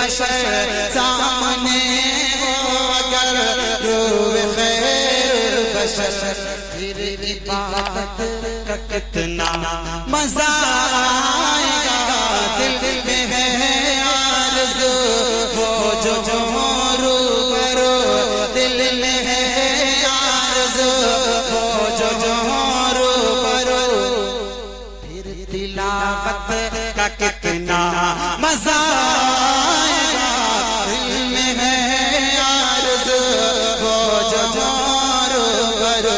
बशर सामने हो अगर रूह खैर बशर फिर इबादत का कितना मजा आएगा। दिल में है आरज़ू वो जो रूबरू, दिल में है आरज़ू वो जो रूबरू, फिर तिलावत का कितना मजा आएगा। दिल में है आरज़ू वो जो रूबरू,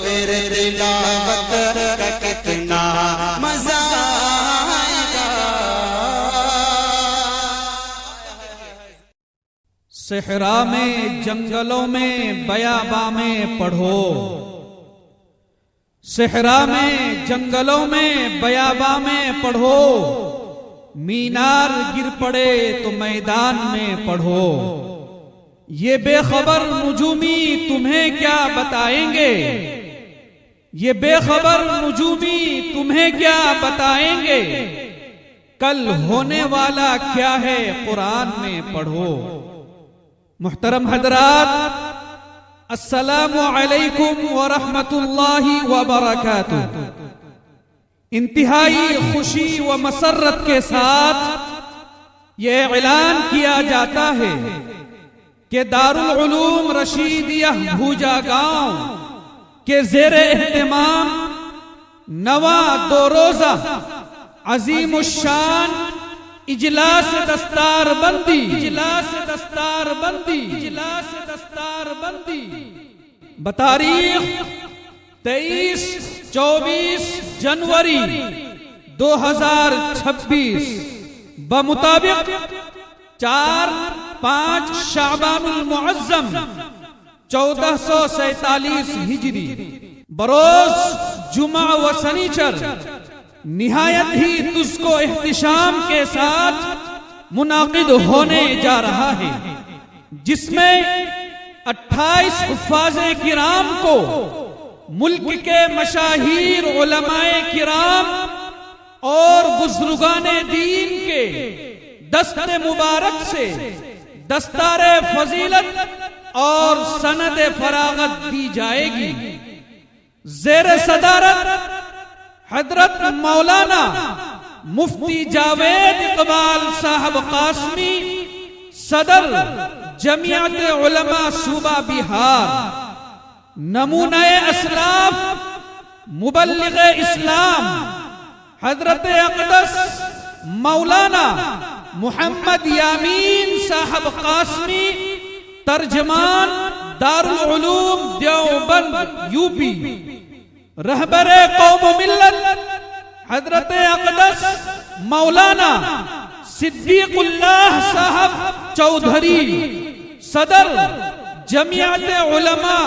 फिर तिलावत का कितना मजा आएगा। सहरा में, जंगलों में, बयाबा में पढ़ो। सहरा में, जंगलों में, बयाबा में पढ़ो। मीनार गिर पड़े तो मैदान में पढ़ो। ये बेखबर नुजूमी तुम्हें क्या बताएंगे, ये बेखबर नुजूमी तुम्हें क्या बताएंगे। कल होने वाला क्या है कुरान में पढ़ो। मुहतरम हजरात, अस्सलामु अलैकुम व रहमतुल्लाहि व बरकातुहू। इंतहाई खुशी व मसर्रत के साथ ये ऐलान किया जाता है कि दारुल उलूम रशीदिया भूजा गांव के ज़ेरे एहतिमाम नवा 2 रोज़ा अज़ीमुश्शान इजलास दस्तारबंदी बतारीख 23-24 जनवरी 2026 बमुताबिक 4-5 शाबानुल मुअज़्ज़म 1447 हिजरी बरोज जुमा व सनीचर निहायत ही तुझको एहतिशाम के साथ मुनाकिद होने जा रहा है, जिसमें 28 हुफ़ाज़े किराम को मुल्क के मशाहीर उलमाए किराम और बुजुर्गाने दीन के दस्ते मुबारक से दस्तारे फजीलत और सनद फरागत दी जाएगी। ज़ेर सदारत हजरत मौलाना मुफ्ती जावेद इकबाल साहब कासमी, सदर जमियत उलमा सूबा बिहार, नमूने असलाफ मुबल्लिग इस्लाम हजरत अक़दस मौलाना मुहम्मद यामीन साहब कासमी, तर्जमान दारुल उलूम देवबंद यूपी, रहबरे कौम मिल्लत हजरत अक़दस मौलाना सिद्दीकुल्लाह साहब चौधरी, सदर जमियत उलमा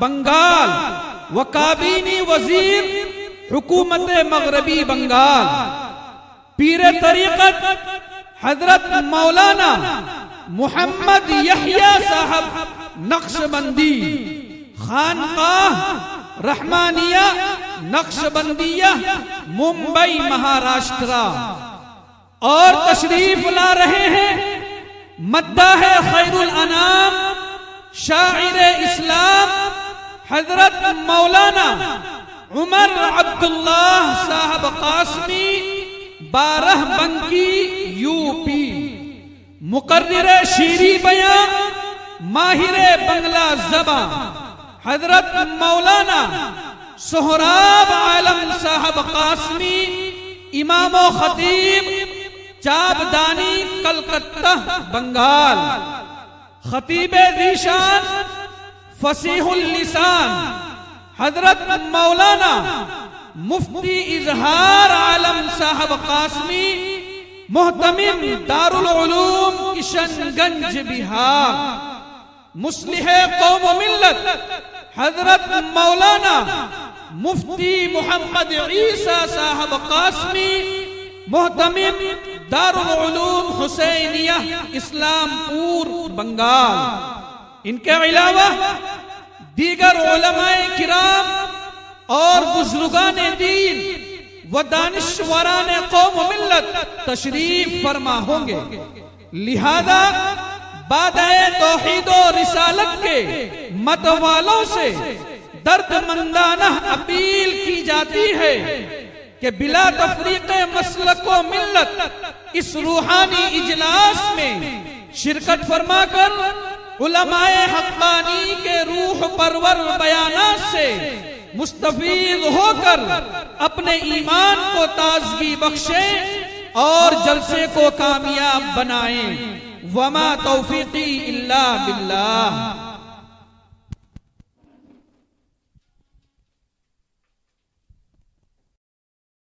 बंगाल व काबीनी वजीर हुकूमत मगरबी बंगाल, पीर तरीक़त हजरत मौलाना मुहम्मद यहिया साहब नक्शबंदी, खानकाह रहमानिया नक्शबंदिया मुंबई महाराष्ट्र, और तशरीफ ला रहे हैं मद्दाह खैरुल अनाम शाइर इस्लाम हजरत मौलाना उमर अब्दुल्लाह साहब कासमी, 12 बंकी यूपी, मुकर्रिर शीरी बयां माहिर बंगला ज़बां हजरत मौलाना सोहराब आलम साहब कासमी, इमाम व खतीब चाबदानी कलकत्ता बंगाल, खतीब ज़ीशान फसीहुल लिसान हजरत मौलाना मुफ्ती इजहार आलम साहब कासमी, मोहतमिम दारुल उलूम किशनगंज बिहार, मुस्लिह कौम मिल्लत हजरत मौलाना मुफ्ती मोहम्मद ईसा साहब कासमी, मोहतमिम दारुल उलूम हुसैनिया इस्लामपुर बंगाल। इनके अलावा दीगर उलमाए किराम और बुजुर्गाने दीन व दानिशवराने कौम मिल्लत तशरीफ फरमा होंगे। लिहाजा बादाए तौहीद और रिसालत के मत वालों से दर्दमंदाना अपील की जाती है कि बिला तफरीक़े मसलक व मिल्लत इस रूहानी इजलास में शिरकत फरमाकर उलमाए हक़्क़ानी के रूह परवर बयानात से मुस्तफीद होकर अपने ईमान को ताजगी बख्शे और जलसे को कामयाब बनाएं। वमा तौफीकी इल्ला बिल्लाह।